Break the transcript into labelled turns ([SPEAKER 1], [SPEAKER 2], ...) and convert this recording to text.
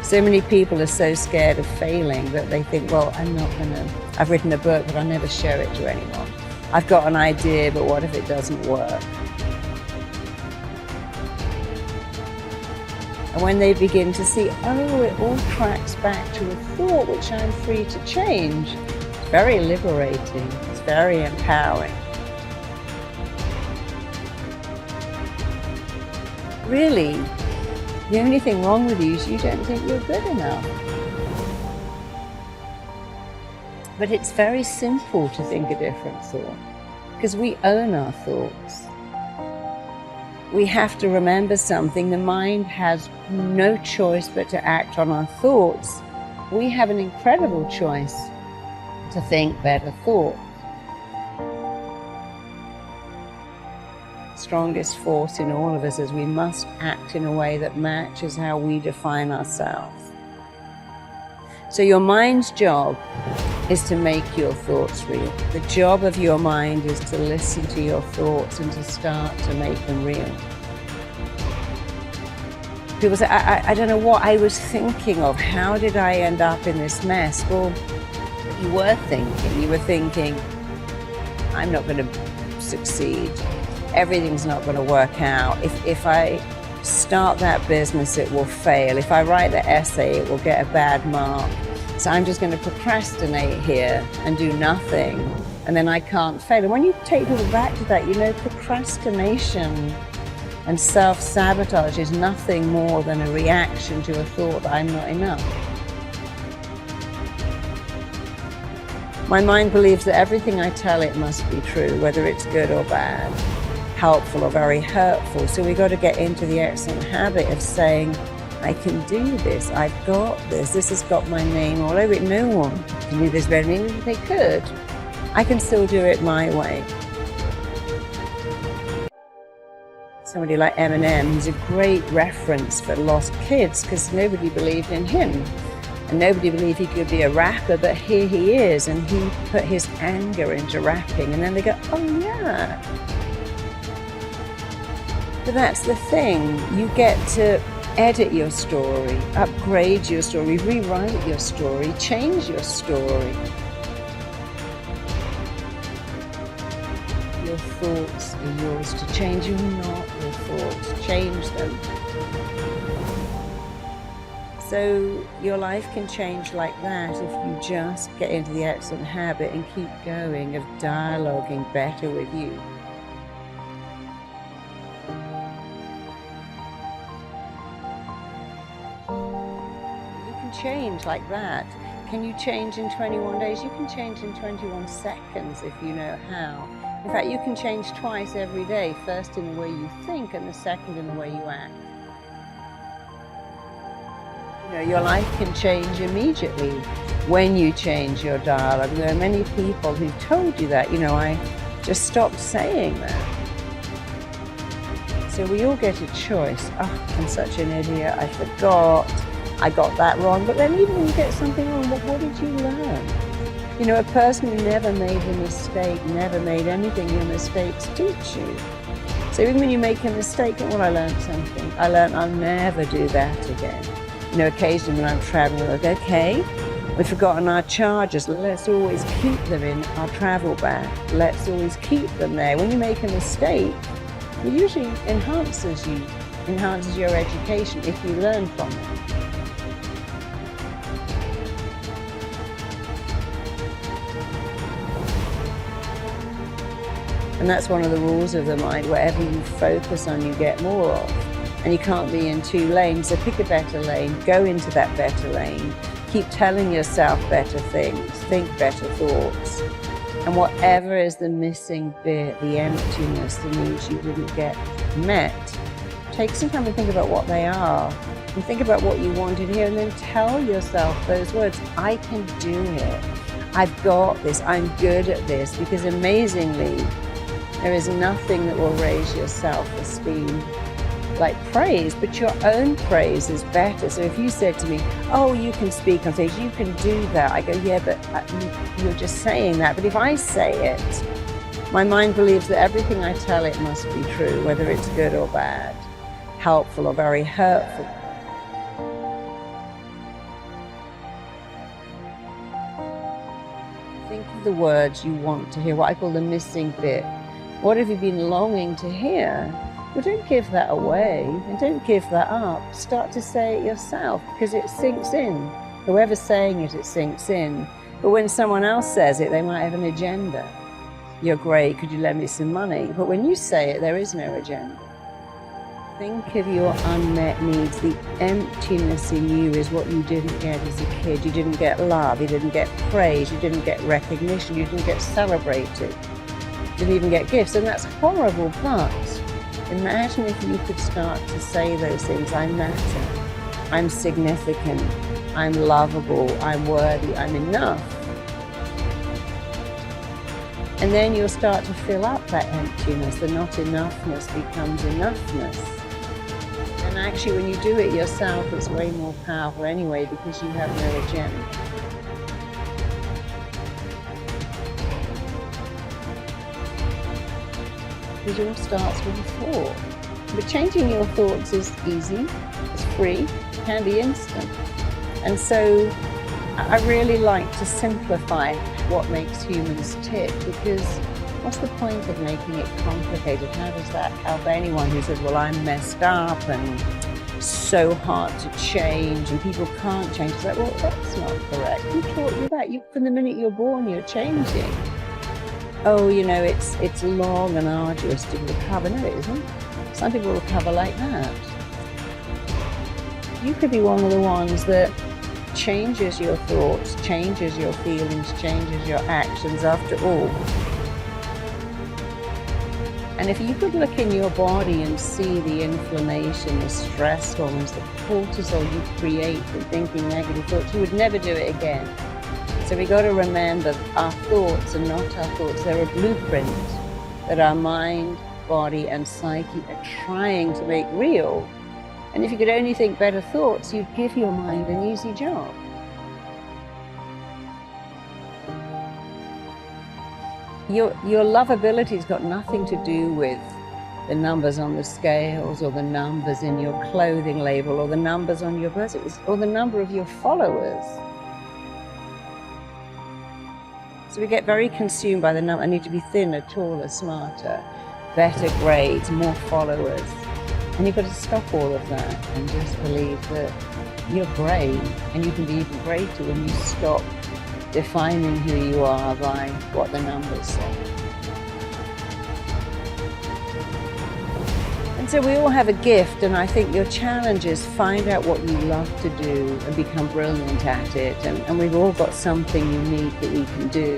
[SPEAKER 1] So many people are so scared of failing that they think, well, I've written a book, but I'll never share it to anyone. I've got an idea, but what if it doesn't work? And when they begin to see, oh, it all tracks back to a thought which I'm free to change, it's very liberating, it's very empowering. Really, the only thing wrong with you is you don't think you're good enough. But it's very simple to think a different thought, because we own our thoughts. We have to remember something. The mind has no choice but to act on our thoughts. We have an incredible choice to think better thoughts. The strongest force in all of us is we must act in a way that matches how we define ourselves. So your mind's job is to make your thoughts real. The job of your mind is to listen to your thoughts and to start to make them real. People say, I don't know what I was thinking of. How did I end up in this mess? Well, you were thinking, I'm not going to succeed. Everything's not going to work out. If I start that business, it will fail. If I write the essay, it will get a bad mark. So I'm just going to procrastinate here and do nothing, and then I can't fail. And when you take people back to that, you know, procrastination and self-sabotage is nothing more than a reaction to a thought that I'm not enough. My mind believes that everything I tell it must be true, whether it's good or bad, helpful or very hurtful. So we've got to get into the excellent habit of saying, I can do this, I've got this has got my name all over it. No one can do this better than me. If they could, I can still do it my way. Somebody like Eminem, he's a great reference for lost kids because nobody believed in him. And nobody believed he could be a rapper, but here he is, and he put his anger into rapping, and then they go, oh yeah. But that's the thing, you get to edit your story, upgrade your story, rewrite your story, change your story. Your thoughts are yours to change. You're not your thoughts. Change them. So your life can change like that if you just get into the excellent habit and keep going of dialoguing better with you. Change like that. Can you change in 21 days? You can change in 21 seconds if you know how. In fact, you can change twice every day, first in the way you think and the second in the way you act. You know, your life can change immediately when you change your dialogue. There are many people who've told you that, you know, I just stopped saying that. So we all get a choice. Oh, I'm such an idiot, I forgot. I got that wrong, but then even when you get something wrong, what did you learn? You know, a person who never made a mistake, never made anything, your mistakes teach you. So even when you make a mistake, well, I learned something. I learned I'll never do that again. You know, occasionally when I'm traveling, I go, okay, we've forgotten our chargers. Let's always keep them in our travel bag. Let's always keep them there. When you make a mistake, it usually enhances your education if you learn from it. And that's one of the rules of the mind. Whatever you focus on, you get more of. And you can't be in two lanes, so pick a better lane, go into that better lane, keep telling yourself better things, think better thoughts. And whatever is the missing bit, the emptiness, the needs you didn't get met, take some time to think about what they are. And think about what you wanted here, and then tell yourself those words. I can do it. I've got this. I'm good at this. Because amazingly, there is nothing that will raise your self-esteem like praise, but your own praise is better. So if you said to me, oh, you can speak on stage, you can do that, I go, yeah, but you're just saying that. But if I say it, my mind believes that everything I tell it must be true, whether it's good or bad, helpful or very hurtful. the words you want to hear, what I call the missing bit. What have you been longing to hear? Well, don't give that away and don't give that up. Start to say it yourself because it sinks in. Whoever's saying it, it sinks in. But when someone else says it, they might have an agenda. You're great, could you lend me some money? But when you say it, there is no agenda. Think of your unmet needs. The emptiness in you is what you didn't get as a kid. You didn't get love, you didn't get praise, you didn't get recognition, you didn't get celebrated, you didn't even get gifts, and that's horrible. But imagine if you could start to say those things. I matter, I'm significant, I'm lovable, I'm worthy, I'm enough. And then you'll start to fill up that emptiness. The not enoughness becomes enoughness. And actually, when you do it yourself, it's way more powerful anyway because you have no agenda. Because it all starts with a thought. But changing your thoughts is easy, it's free, it can be instant. And so I really like to simplify what makes humans tick, because what's the point of making it complicated? How does that help anyone who says, well, I'm messed up and so hard to change and people can't change? It's like, well, that's not correct. Who taught you that? From the minute you're born, you're changing. Oh, you know, it's long and arduous to recover. No, it isn't. Some people recover like that. You could be one of the ones that changes your thoughts, changes your feelings, changes your actions after all. And if you could look in your body and see the inflammation, the stress hormones, the cortisol you create from thinking negative thoughts, you would never do it again. So we got to remember our thoughts are not our thoughts. They're a blueprint that our mind, body, and psyche are trying to make real. And if you could only think better thoughts, you'd give your mind an easy job. Your lovability's got nothing to do with the numbers on the scales or the numbers in your clothing label or the numbers on your birth certificate or the number of your followers. So we get very consumed by the number. I need to be thinner, taller, smarter, better grades, more followers. And you've got to stop all of that and just believe that you're great, and you can be even greater when you stop defining who you are by what the numbers say. And so we all have a gift, and I think your challenge is find out what you love to do and become brilliant at it. And we've all got something unique that we can do.